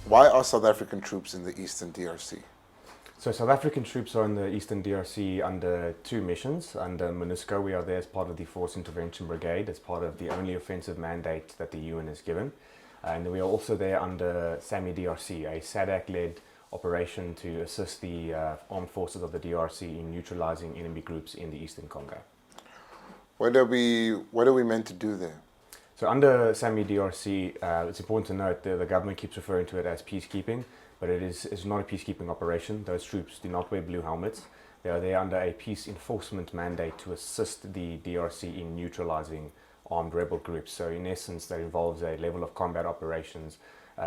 Why are South African troops in the Eastern DRC? So South African troops are in the Eastern DRC under two missions. Under MONUSCO, we are there as part of the Force Intervention Brigade, as part of the only offensive mandate that the UN has given. And we are also there under SAMIDRC, a SADC-led operation to assist the armed forces of the DRC in neutralizing enemy groups in the Eastern Congo. What are we meant to do there? So under SAMIDRC, it's important to note that the government keeps referring to it as peacekeeping, but it's not a peacekeeping operation. Those troops do not wear blue helmets. They are there under a peace enforcement mandate to assist the DRC in neutralizing armed rebel groups. So in essence, that involves a level of combat operations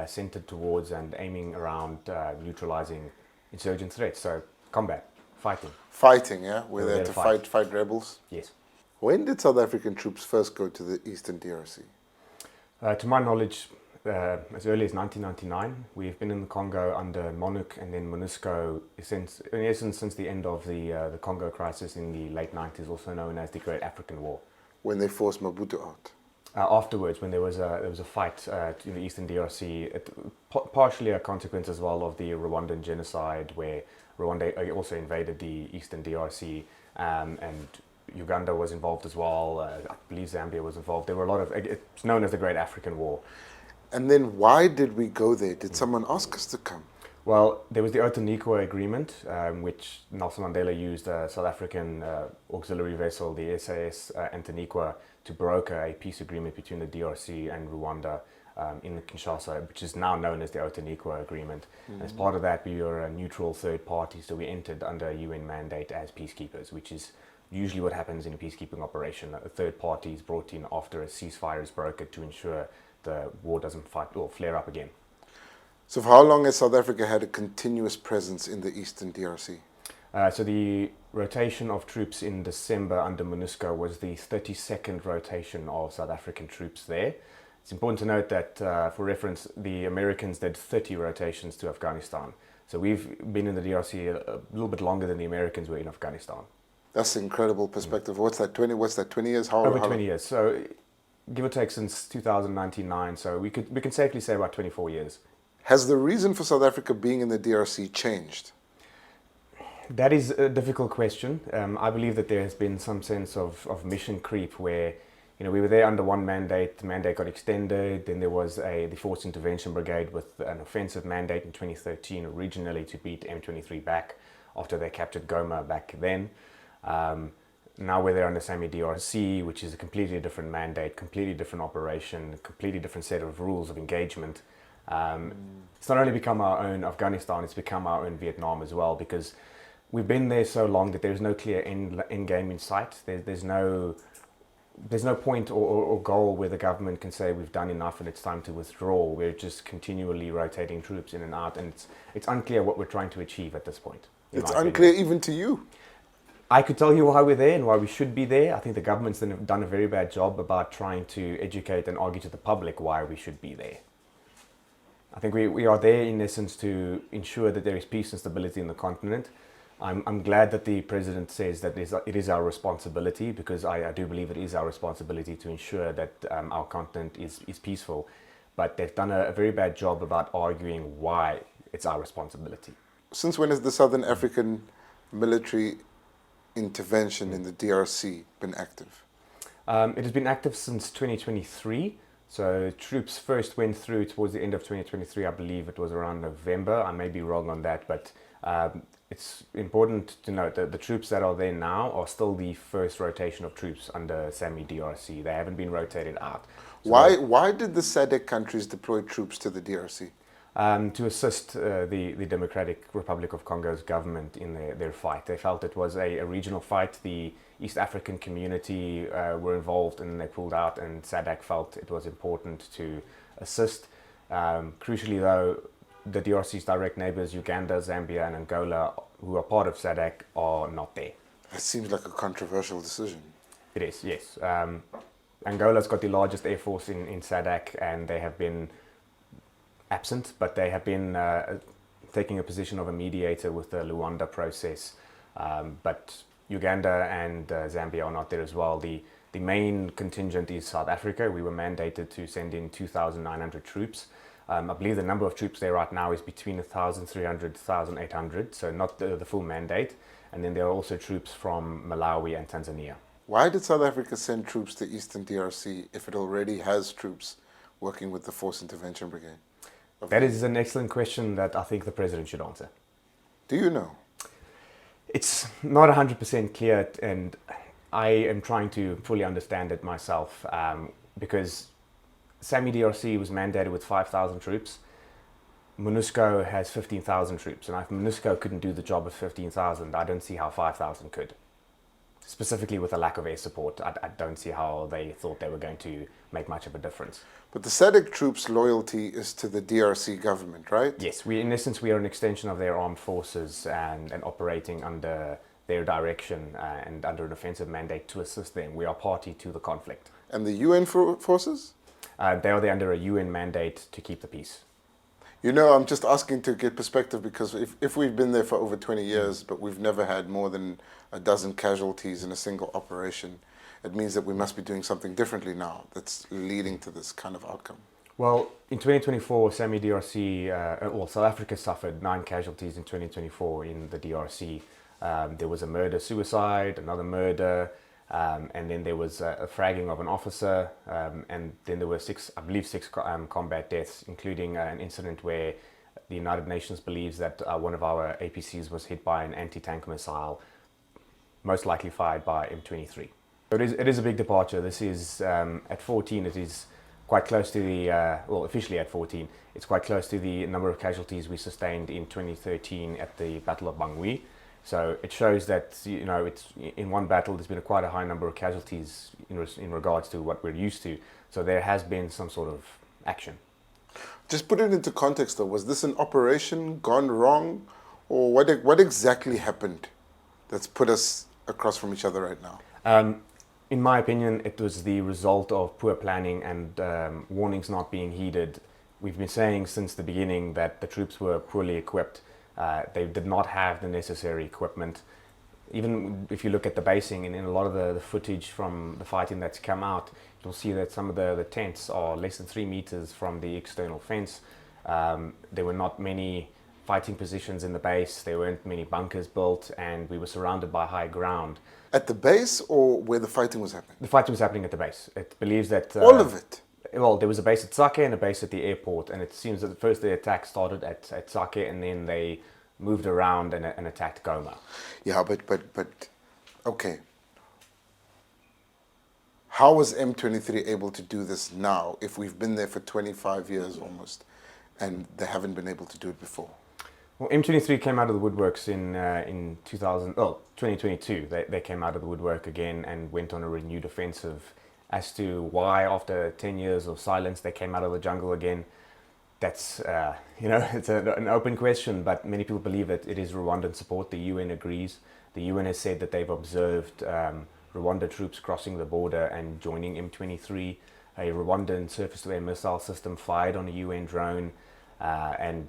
centered towards and aiming around neutralizing insurgent threats. So combat, fighting. Fighting, yeah? We're there to fight rebels? Yes. When did South African troops first go to the Eastern DRC? To my knowledge, as early as 1999. We've been in the Congo under MONUC and then MONUSCO in essence since the end of the Congo crisis in the late 90s, also known as the Great African War. When they forced Mobutu out? Afterwards, when there was a fight in the Eastern DRC, partially a consequence as well of the Rwandan genocide, where Rwanda also invaded the Eastern DRC, and Uganda was involved as well. I believe Zambia was involved. There were a lot of, it's known as the Great African War. And then why did we go there? Did someone ask us to come? Well, there was the Outeniqua Agreement, which Nelson Mandela used a South African auxiliary vessel, the SAS Outeniqua, to broker a peace agreement between the DRC and Rwanda in Kinshasa, which is now known as the Outeniqua Agreement. And as part of that, we were a neutral third party, so we entered under a UN mandate as peacekeepers, which is usually what happens in a peacekeeping operation. A third party is brought in after a ceasefire is brokered to ensure the war doesn't fight or flare up again. So for how long has South Africa had a continuous presence in the Eastern DRC? So the rotation of troops in December under MONUSCO was the 32nd rotation of South African troops there. It's important to note that, for reference, the Americans did 30 rotations to Afghanistan. So we've been in the DRC a little bit longer than the Americans were in Afghanistan. That's an incredible perspective. What's that, 20 years? Over 20 years. So give or take since 2099. So we can safely say about 24 years. Has the reason for South Africa being in the DRC changed? That is a difficult question. I believe that there has been some sense of mission creep where, we were there under one mandate, the mandate got extended, then there was the Force Intervention Brigade with an offensive mandate in 2013 originally to beat M23 back after they captured Goma back then. Now we're there under SAMIDRC, which is a completely different mandate, completely different operation, completely different set of rules of engagement. It's not only become our own Afghanistan, it's become our own Vietnam as well, because we've been there so long that there's no clear end game in sight. There's no point or goal where the government can say we've done enough and it's time to withdraw. We're just continually rotating troops in and out, and it's unclear what we're trying to achieve at this point. It's unclear even to you. I could tell you why we're there and why we should be there. I think the government's done a very bad job about trying to educate and argue to the public why we should be there. I think we are there in essence to ensure that there is peace and stability in the continent. I'm glad that the president says that it is our responsibility, because I do believe it is our responsibility to ensure that our continent is peaceful. But they've done a very bad job about arguing why it's our responsibility. Since when has the Southern African military intervention in the DRC been active? It has been active since 2023. So troops first went through towards the end of 2023. I believe it was around November. I may be wrong on that, but it's important to note that the troops that are there now are still the first rotation of troops under SAMIDRC. They haven't been rotated out. So why did the SADC countries deploy troops to the DRC? To assist the Democratic Republic of Congo's government in their fight. They felt it was a regional fight. The East African community were involved and they pulled out, and SADC felt it was important to assist. Crucially though, the DRC's direct neighbors, Uganda, Zambia and Angola, who are part of SADC, are not there. That seems like a controversial decision. It is, yes. Angola's got the largest air force in SADC, and they have been absent, but they have been taking a position of a mediator with the Luanda process. But Uganda and Zambia are not there as well. The main contingent is South Africa. We were mandated to send in 2,900 troops. I believe the number of troops there right now is between 1,300 to 1,800, so not the full mandate. And then there are also troops from Malawi and Tanzania. Why did South Africa send troops to Eastern DRC if it already has troops working with the Force Intervention Brigade? That is an excellent question that I think the President should answer. Do you know? It's not 100% clear, and I am trying to fully understand it myself, because SAMIDRC was mandated with 5,000 troops. MONUSCO has 15,000 troops, and if MONUSCO couldn't do the job of 15,000, I don't see how 5,000 could. Specifically with the lack of air support, I don't see how they thought they were going to make much of a difference. But the SADC troops' loyalty is to the DRC government, right? Yes, in essence, we are an extension of their armed forces and operating under their direction and under an offensive mandate to assist them. We are party to the conflict. And the UN forces? They are there under a UN mandate to keep the peace. You know, I'm just asking to get perspective because if we've been there for over 20 years, but we've never had more than a dozen casualties in a single operation, it means that we must be doing something differently now that's leading to this kind of outcome. Well, in 2024, SAMIDRC, South Africa suffered 9 casualties in 2024 in the DRC. There was a murder-suicide, another murder, and then there was a fragging of an officer, and then there were 6 combat deaths, including an incident where the United Nations believes that one of our APCs was hit by an anti-tank missile, most likely fired by M23. So it is a big departure. This is, at 14, it is quite close to the, officially at 14, it's quite close to the number of casualties we sustained in 2013 at the Battle of Bangui. So it shows that, you know, it's in one battle there's been quite a high number of casualties in regards to what we're used to. So there has been some sort of action. Just put it into context though. Was this an operation gone wrong? Or what exactly happened that's put us across from each other right now? In my opinion, it was the result of poor planning and warnings not being heeded. We've been saying since the beginning that the troops were poorly equipped. They did not have the necessary equipment. Even if you look at the basing and in a lot of the footage from the fighting that's come out, you'll see that some of the tents are less than 3 meters from the external fence. There were not many fighting positions in the base, there weren't many bunkers built, and we were surrounded by high ground. At the base or where the fighting was happening? The fighting was happening at the base. It believes that... all of it? Well, there was a base at Sake and a base at the airport, and it seems that at first the attack started at Sake, and then they moved around and attacked Goma. Yeah, but okay. How was M23 able to do this now if we've been there for 25 years almost and they haven't been able to do it before? Well, M23 came out of the woodworks in 2022. They came out of the woodwork again and went on a renewed offensive. As to why, after 10 years of silence, they came out of the jungle again, that's, it's an open question, but many people believe that it is Rwandan support. The UN agrees. The UN has said that they've observed Rwanda troops crossing the border and joining M23. A Rwandan surface-to-air missile system fired on a UN drone, and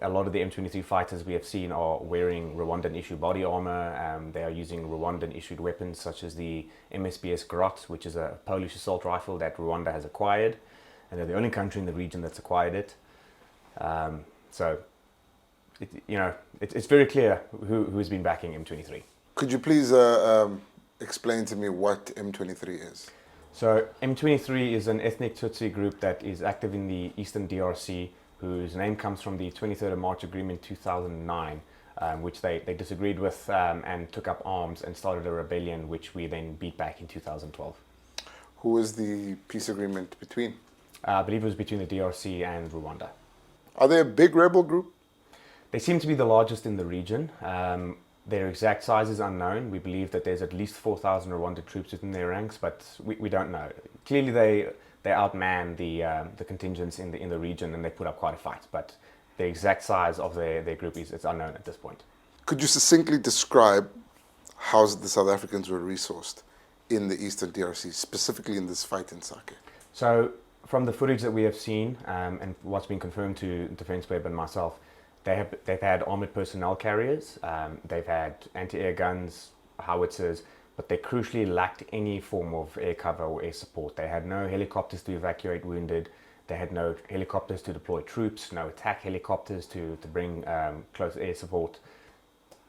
a lot of the M23 fighters we have seen are wearing Rwandan-issued body armor. They are using Rwandan-issued weapons such as the MSBS Grot, which is a Polish assault rifle that Rwanda has acquired, and they're the only country in the region that's acquired it. It's very clear who's been backing M23. Could you please explain to me what M23 is? So M23 is an ethnic Tutsi group that is active in the Eastern DRC, whose name comes from the 23rd of March Agreement 2009, which they disagreed with and took up arms and started a rebellion, which we then beat back in 2012. Who is the peace agreement between? I believe it was between the DRC and Rwanda. Are they a big rebel group? They seem to be the largest in the region. Their exact size is unknown. We believe that there's at least 4,000 Rwandan troops within their ranks, but we don't know. Clearly they outman the contingents in the region, and they put up quite a fight, but the exact size of their group it's unknown at this point. Could you succinctly describe how the South Africans were resourced in the Eastern DRC, specifically in this fight in Sake? So from the footage that we have seen and what's been confirmed to Defence Web and myself, they've had armoured personnel carriers, they've had anti-air guns, howitzers, but they crucially lacked any form of air cover or air support. They had no helicopters to evacuate wounded. They had no helicopters to deploy troops, no attack helicopters to bring close air support.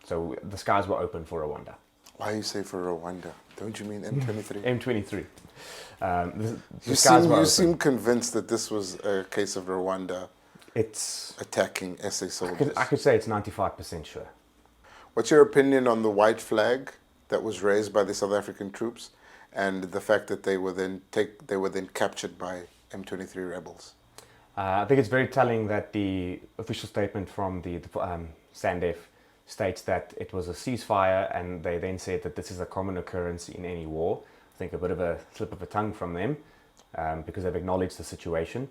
So the skies were open for Rwanda. Why you say for Rwanda? Don't you mean M23? M23. The You skies were you open. seem convinced that this was a case of Rwanda It's, attacking SA soldiers. I could say it's 95% sure. What's your opinion on the white flag that was raised by the South African troops and the fact that they were then captured by M23 rebels? I think it's very telling that the official statement from the SANDF states that it was a ceasefire, and they then said that this is a common occurrence in any war. I think a bit of a slip of the tongue from them because they've acknowledged the situation.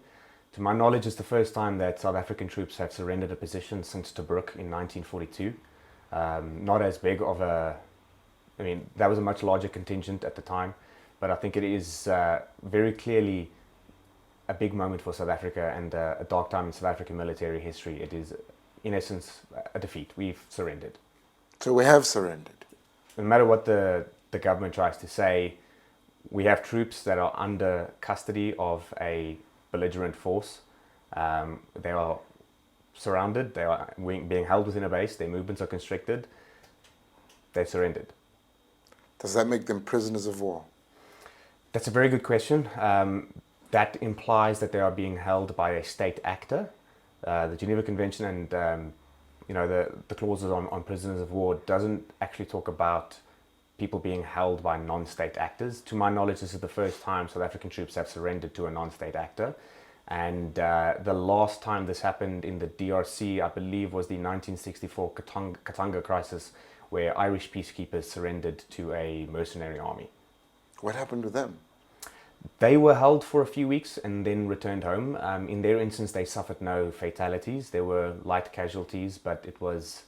To my knowledge, it's the first time that South African troops have surrendered a position since Tobruk in 1942. Not as big of a, I mean, that was a much larger contingent at the time, but I think it is very clearly a big moment for South Africa and a dark time in South African military history. It is, in essence, a defeat. We've surrendered. So we have surrendered. No matter what the government tries to say, we have troops that are under custody of a belligerent force. They are surrounded, they are being held within a base, their movements are constricted. They've surrendered. Does that make them prisoners of war? That's a very good question. That implies that they are being held by a state actor. The Geneva Convention and the clauses on prisoners of war doesn't actually talk about people being held by non-state actors. To my knowledge, this is the first time South African troops have surrendered to a non-state actor. And the last time this happened in the DRC, I believe, was the 1964 Katanga crisis, where Irish peacekeepers surrendered to a mercenary army. What happened to them? They were held for a few weeks and then returned home. In their instance, they suffered no fatalities. There were light casualties, but it was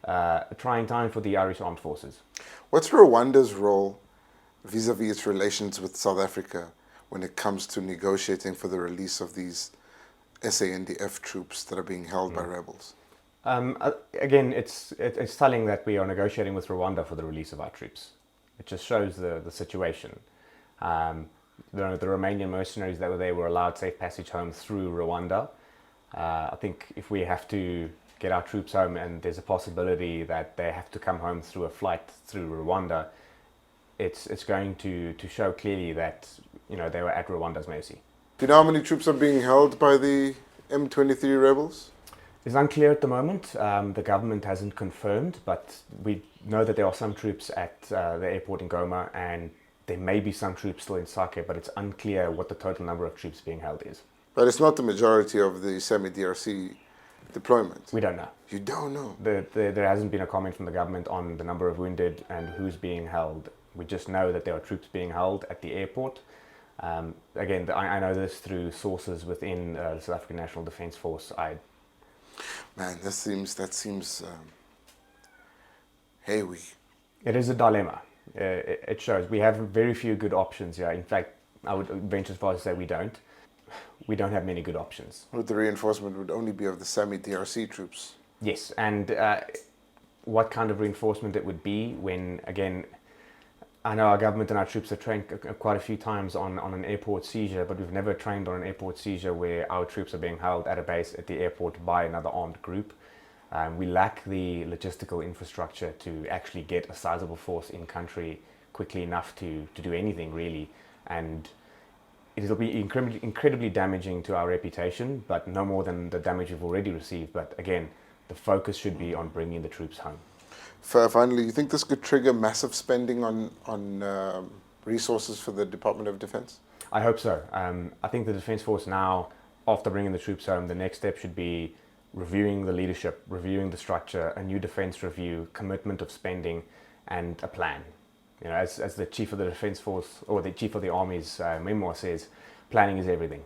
a trying time for the Irish Armed Forces. What's Rwanda's role vis-a-vis its relations with South Africa when it comes to negotiating for the release of these SANDF troops that are being held by rebels? Again, it's telling that we are negotiating with Rwanda for the release of our troops. It just shows the situation. The Romanian mercenaries that were there were allowed safe passage home through Rwanda. I think if we have to get our troops home and there's a possibility that they have to come home through a flight through Rwanda, it's going to show clearly that they were at Rwanda's mercy. Do you know how many troops are being held by the M23 rebels? It's unclear at the moment. The government hasn't confirmed, but we know that there are some troops at the airport in Goma, and there may be some troops still in Sake, but it's unclear what the total number of troops being held is. But it's not the majority of the SAMIDRC deployment? We don't know. You don't know? There hasn't been a comment from the government on the number of wounded and who's being held. We just know that there are troops being held at the airport. Again, I know this through sources within the South African National Defence Force. Man, that seems hairy. It is a dilemma. It shows we have very few good options here. In fact, I would venture as far as to say we don't. We don't have many good options. With the reinforcement would only be of the SAMIDRC troops. Yes, and what kind of reinforcement it would be when, again, I know our government and our troops have trained quite a few times on an airport seizure, but we've never trained on an airport seizure where our troops are being held at a base at the airport by another armed group. We lack the logistical infrastructure to actually get a sizable force in country quickly enough to do anything really, and it'll be incredibly damaging to our reputation, but no more than the damage we've already received. But again, the focus should be on bringing the troops home. Finally, you think this could trigger massive spending on resources for the Department of Defense? I hope so. I think the Defence Force now, after bringing the troops home, the next step should be reviewing the leadership, reviewing the structure, a new defence review, commitment of spending, and a plan. As the Chief of the Defence Force, or the Chief of the Army's memoir says, planning is everything.